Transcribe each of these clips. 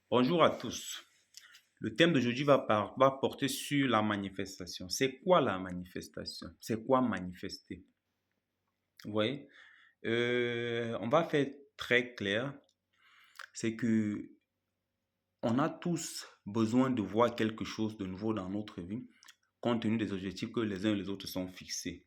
Bonjour à tous. Le thème d'aujourd'hui va porter sur la manifestation. C'est quoi la manifestation? C'est quoi manifester? Vous voyez? On va faire très clair. C'est que on a tous besoin de voir quelque chose de nouveau dans notre vie, compte tenu des objectifs que les uns et les autres sont fixés.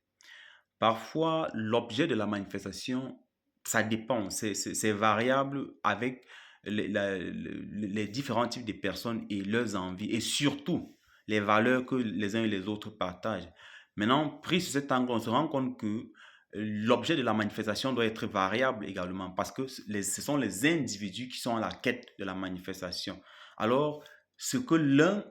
Parfois, l'objet de la manifestation, ça dépend, c'est variable avec les différents types de personnes et leurs envies et surtout les valeurs que les uns et les autres partagent. Maintenant, pris sur cet angle, on se rend compte que l'objet de la manifestation doit être variable également parce que ce sont les individus qui sont à la quête de la manifestation. Alors, ce que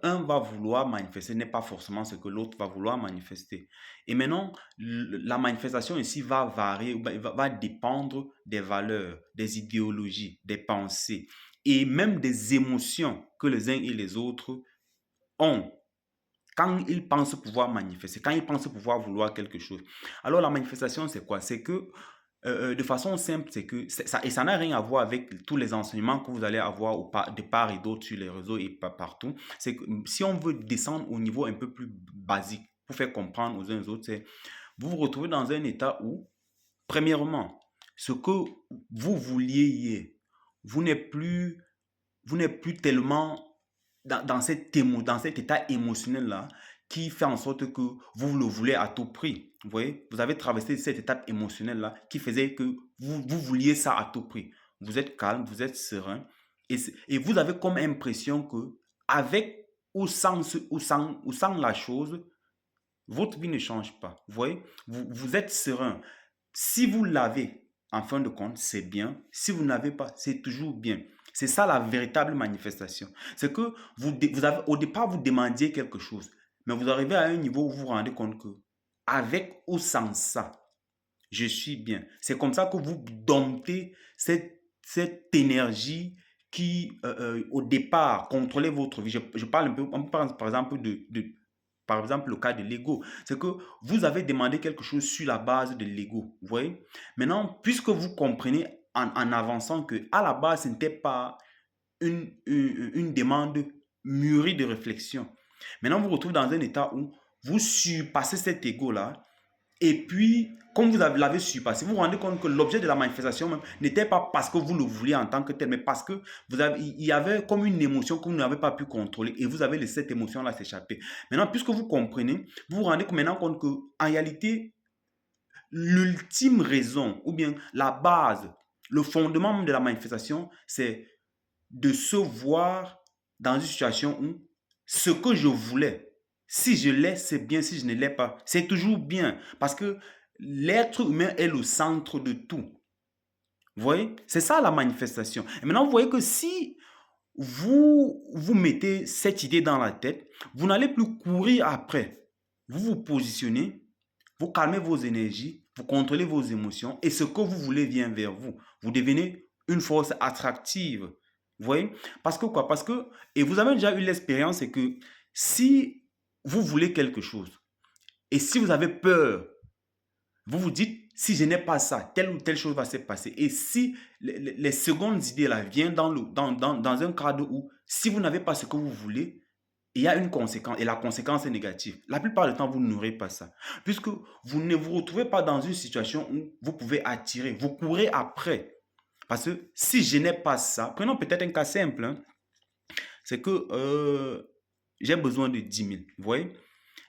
un va vouloir manifester n'est pas forcément ce que l'autre va vouloir manifester. Et maintenant, la manifestation ici va varier, va dépendre des valeurs, des idéologies, des pensées et même des émotions que les uns et les autres ont quand ils pensent pouvoir manifester, quand ils pensent pouvoir vouloir quelque chose. Alors la manifestation, c'est quoi? C'est que de façon simple, c'est que ça, et ça n'a rien à voir avec tous les enseignements que vous allez avoir de part et d'autre sur les réseaux et partout. C'est que si on veut descendre au niveau un peu plus basique pour faire comprendre aux uns aux autres, c'est vous vous retrouvez dans un état où, premièrement, ce que vous vouliez hier, vous n'êtes plus, vous n'êtes plus tellement dans cet état émotionnel-là qui fait en sorte que vous le voulez à tout prix. Vous voyez, vous avez traversé cette étape émotionnelle-là qui faisait que vous vouliez ça à tout prix. Vous êtes calme, vous êtes serein et vous avez comme impression que avec ou sans la chose, votre vie ne change pas. Vous voyez, vous êtes serein. Si vous l'avez, en fin de compte, c'est bien. Si vous n'avez pas, c'est toujours bien. C'est ça la véritable manifestation. C'est que vous avez, au départ, vous demandiez quelque chose, mais vous arrivez à un niveau où vous vous rendez compte que, avec ou sans ça, je suis bien. C'est comme ça que vous domptez cette énergie qui, au départ, contrôlait votre vie. Je parle un peu, on parle par exemple par exemple, le cas de l'ego. C'est que vous avez demandé quelque chose sur la base de l'ego. Vous voyez? Maintenant, puisque vous comprenez en avançant que à la base, ce n'était pas une demande mûrie de réflexion. Maintenant, vous vous retrouvez dans un état où vous surpassez cet ego-là et puis, comme l'avez surpassé, vous vous rendez compte que l'objet de la manifestation même n'était pas parce que vous le vouliez en tant que tel, mais parce que il y avait comme une émotion que vous n'avez pas pu contrôler et vous avez laissé cette émotion-là s'échapper. Maintenant, puisque vous comprenez, vous vous rendez maintenant compte que, en réalité, l'ultime raison ou bien la base, le fondement même de la manifestation, c'est de se voir dans une situation où ce que je voulais, si je l'ai, c'est bien, si je ne l'ai pas, c'est toujours bien. Parce que l'être humain est le centre de tout. Vous voyez? C'est ça la manifestation. Et maintenant, vous voyez que si vous mettez cette idée dans la tête, vous n'allez plus courir après. Vous vous positionnez, vous calmez vos énergies, vous contrôlez vos émotions et ce que vous voulez vient vers vous. Vous devenez une force attractive. Vous voyez? Parce que quoi? Parce que, et vous avez déjà eu l'expérience, c'est que si vous voulez quelque chose et si vous avez peur, vous vous dites, si je n'ai pas ça, telle ou telle chose va se passer. Et si les secondes idées là viennent dans un cadre où, si vous n'avez pas ce que vous voulez, il y a une conséquence et la conséquence est négative. La plupart du temps, vous n'aurez pas ça. Puisque vous ne vous retrouvez pas dans une situation où vous pouvez attirer, vous courez après. Parce que si je n'ai pas ça, prenons peut-être un cas simple, hein, c'est que j'ai besoin de 10 000. Vous voyez,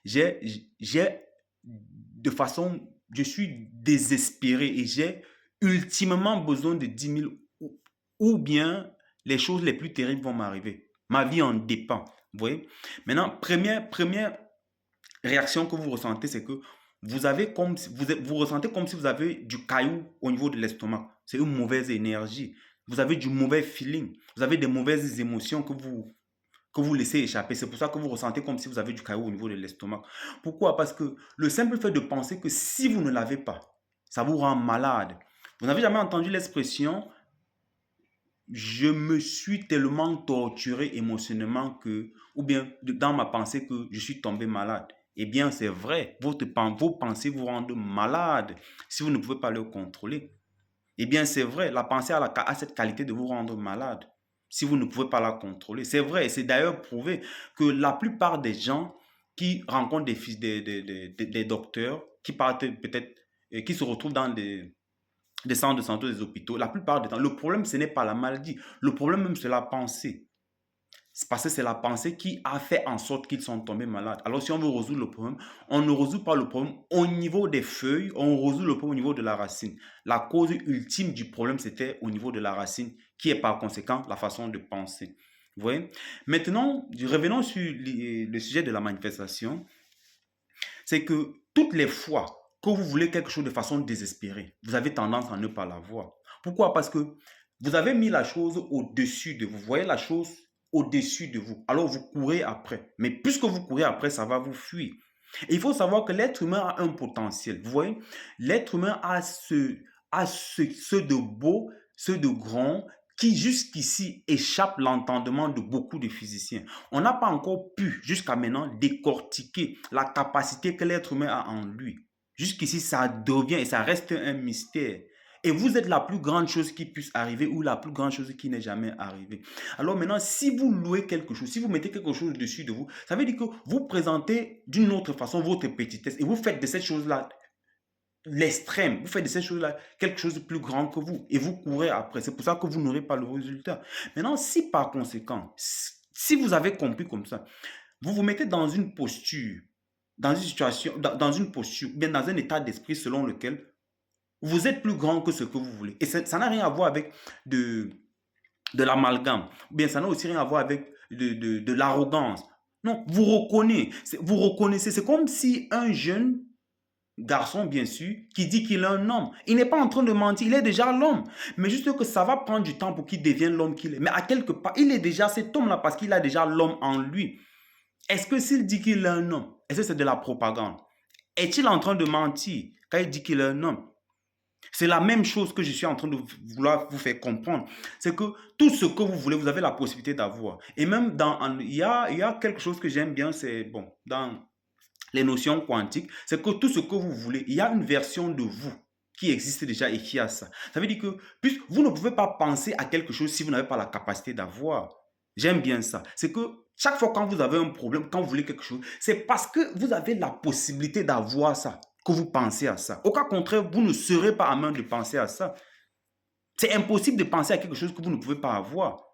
j'ai de façon, je suis désespéré et j'ai ultimement besoin de 10 000 ou bien les choses les plus terribles vont m'arriver. Ma vie en dépend. Vous voyez? Maintenant, première réaction que vous ressentez, c'est que vous avez comme vous ressentez comme si vous avez du caillou au niveau de l'estomac. C'est une mauvaise énergie. Vous avez du mauvais feeling. Vous avez des mauvaises émotions que vous laissez échapper. C'est pour ça que vous ressentez comme si vous avez du caillou au niveau de l'estomac. Pourquoi? Parce que le simple fait de penser que si vous ne l'avez pas, ça vous rend malade. Vous n'avez jamais entendu l'expression je me suis tellement torturé émotionnellement que, ou bien dans ma pensée que je suis tombé malade. Eh bien, c'est vrai, vos pensées vous rendent malade si vous ne pouvez pas le contrôler. Eh bien, c'est vrai, la pensée a cette qualité de vous rendre malade. si vous ne pouvez pas la contrôler. C'est vrai, et c'est d'ailleurs prouvé que la plupart des gens qui rencontrent des docteurs, qui partent peut-être, qui se retrouvent dans des centres de santé, des hôpitaux, la plupart du temps, le problème, ce n'est pas la maladie. Le problème même, c'est la pensée. C'est parce que c'est la pensée qui a fait en sorte qu'ils sont tombés malades. Alors, si on veut résoudre le problème, on ne résout pas le problème au niveau des feuilles, on résout le problème au niveau de la racine. La cause ultime du problème, c'était au niveau de la racine, qui est par conséquent la façon de penser. Vous voyez? Maintenant, revenons sur le sujet de la manifestation. C'est que toutes les fois que vous voulez quelque chose de façon désespérée, vous avez tendance à ne pas l'avoir. Pourquoi? Parce que vous avez mis la chose au-dessus de vous. Vous voyez la chose au-dessus de vous. Alors vous courez après. Mais puisque vous courez après, ça va vous fuir. Et il faut savoir que l'être humain a un potentiel. Vous voyez, l'être humain a ce de beau, ce de grand, qui jusqu'ici échappe l'entendement de beaucoup de physiciens. On n'a pas encore pu, jusqu'à maintenant, décortiquer la capacité que l'être humain a en lui. Jusqu'ici, ça devient et ça reste un mystère. Et vous êtes la plus grande chose qui puisse arriver ou la plus grande chose qui n'est jamais arrivée. Alors maintenant, si vous louez quelque chose, si vous mettez quelque chose dessus de vous, ça veut dire que vous présentez d'une autre façon votre petitesse et vous faites de cette chose-là l'extrême. Vous faites de ces choses-là quelque chose de plus grand que vous et vous courez après. C'est pour ça que vous n'aurez pas le résultat. Maintenant, si par conséquent, si vous avez compris comme ça, vous vous mettez dans une posture, dans une situation, dans une posture, bien dans un état d'esprit selon lequel vous êtes plus grand que ce que vous voulez. Et ça n'a rien à voir avec de l'amalgame. Bien, ça n'a aussi rien à voir avec de l'arrogance. Non, vous reconnaissez. C'est comme si un jeune garçon, bien sûr, qui dit qu'il est un homme. Il n'est pas en train de mentir, il est déjà l'homme. Mais juste que ça va prendre du temps pour qu'il devienne l'homme qu'il est. Mais à quelque part, il est déjà cet homme-là parce qu'il a déjà l'homme en lui. Est-ce que s'il dit qu'il est un homme, est-ce que c'est de la propagande? Est-il en train de mentir quand il dit qu'il est un homme? C'est la même chose que je suis en train de vouloir vous faire comprendre. C'est que tout ce que vous voulez, vous avez la possibilité d'avoir. Et même il y a quelque chose que j'aime bien, c'est bon, dans les notions quantiques, c'est que tout ce que vous voulez, il y a une version de vous qui existe déjà et qui a ça. Ça veut dire que puisque vous ne pouvez pas penser à quelque chose si vous n'avez pas la capacité d'avoir. J'aime bien ça. C'est que chaque fois quand vous avez un problème, quand vous voulez quelque chose, c'est parce que vous avez la possibilité d'avoir ça que vous pensez à ça. Au cas contraire, vous ne serez pas à même de penser à ça. C'est impossible de penser à quelque chose que vous ne pouvez pas avoir.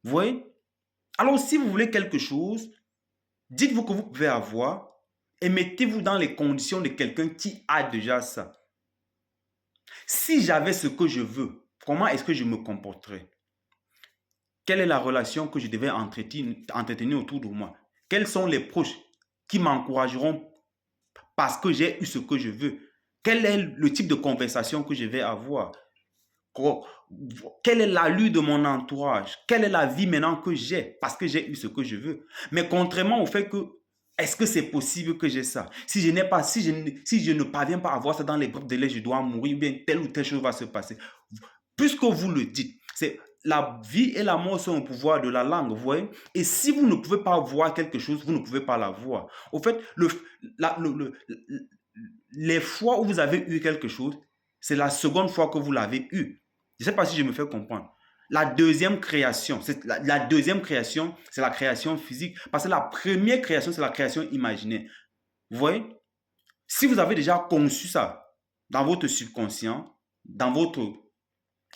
Vous voyez? Alors si vous voulez quelque chose, dites-vous que vous pouvez avoir et mettez-vous dans les conditions de quelqu'un qui a déjà ça. Si j'avais ce que je veux, comment est-ce que je me comporterais? Quelle est la relation que je devais entretenir autour de moi? Quels sont les proches qui m'encourageront parce que j'ai eu ce que je veux? Quel est le type de conversation que je vais avoir? Quelle est l'allure de mon entourage? Quelle est la vie maintenant que j'ai parce que j'ai eu ce que je veux? Mais contrairement au fait que est-ce que c'est possible que j'ai ça? Si je n'ai pas, si je ne parviens pas à avoir ça dans les brefs délais, je dois mourir, ou bien telle ou telle chose va se passer. Puisque vous le dites, c'est la vie et la mort sont au pouvoir de la langue, vous voyez? Et si vous ne pouvez pas voir quelque chose, vous ne pouvez pas la voir. Au fait, les fois où vous avez eu quelque chose, c'est la seconde fois que vous l'avez eu. Je ne sais pas si je me fais comprendre. La deuxième création, c'est la création physique. Parce que la première création, c'est la création imaginaire. Vous voyez? Si vous avez déjà conçu ça dans votre subconscient, dans votre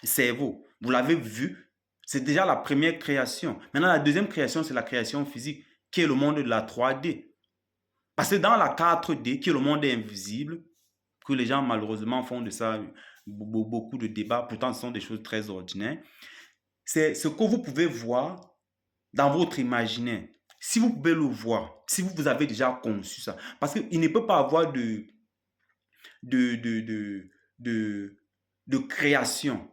cerveau, vous l'avez vu, c'est déjà la première création. Maintenant, la deuxième création, c'est la création physique, qui est le monde de la 3D. Parce que dans la 4D, qui est le monde invisible, que les gens malheureusement font de ça beaucoup de débats, pourtant ce sont des choses très ordinaires, c'est ce que vous pouvez voir dans votre imaginaire. Si vous pouvez le voir, si vous avez déjà conçu ça, parce qu'il ne peut pas avoir de, de, de, de création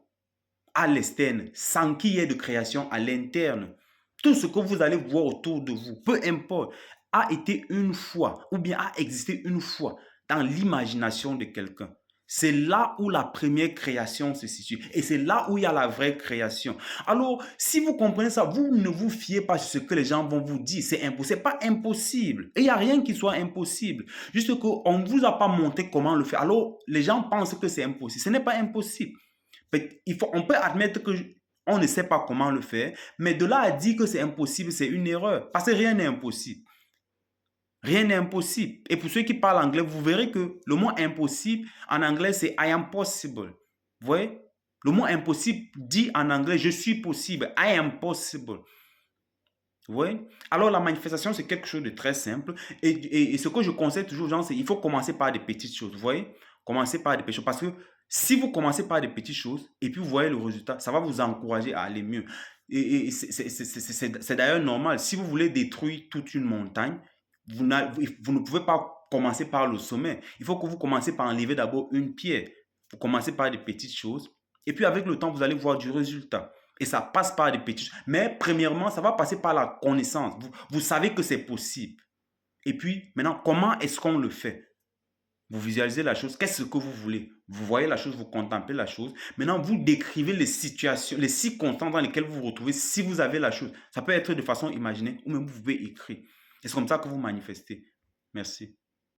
à l'externe sans qu'il y ait de création à l'interne. Tout ce que vous allez voir autour de vous, peu importe, a été une fois ou bien a existé une fois dans l'imagination de quelqu'un. C'est là où la première création se situe et c'est là où il y a la vraie création. Alors, si vous comprenez ça, vous ne vous fiez pas sur ce que les gens vont vous dire. C'est impossible. C'est pas impossible. Et il n'y a rien qui soit impossible. Juste qu'on ne vous a pas montré comment le faire. Alors, les gens pensent que c'est impossible. Ce n'est pas impossible. On peut admettre que On ne sait pas comment le faire, mais de là à dire que c'est impossible, c'est une erreur. Parce que rien n'est impossible. Rien n'est impossible. Et pour ceux qui parlent anglais, vous verrez que le mot impossible en anglais, c'est I am possible. Vous voyez? Le mot impossible dit en anglais, je suis possible. I am possible. Vous voyez? Alors la manifestation, c'est quelque chose de très simple. Et ce que je conseille toujours aux gens, c'est qu'il faut commencer par des petites choses. Vous voyez? Commencez par des petites choses. Parce que si vous commencez par des petites choses et puis vous voyez le résultat, ça va vous encourager à aller mieux. Et c'est d'ailleurs normal. Si vous voulez détruire toute une montagne, vous ne pouvez pas commencer par le sommet. Il faut que vous commencez par enlever d'abord une pierre. Vous commencez par des petites choses. Et puis avec le temps, vous allez voir du résultat. Et ça passe par des petites choses. Mais premièrement, ça va passer par la connaissance. Vous savez que c'est possible. Et puis maintenant, comment est-ce qu'on le fait? Vous visualisez la chose, qu'est-ce que vous voulez? Vous voyez la chose, vous contemplez la chose. Maintenant, vous décrivez les situations, les circonstances dans lesquelles vous vous retrouvez si vous avez la chose. Ça peut être de façon imaginée ou même vous pouvez écrire. Et c'est comme ça que vous manifestez. Merci.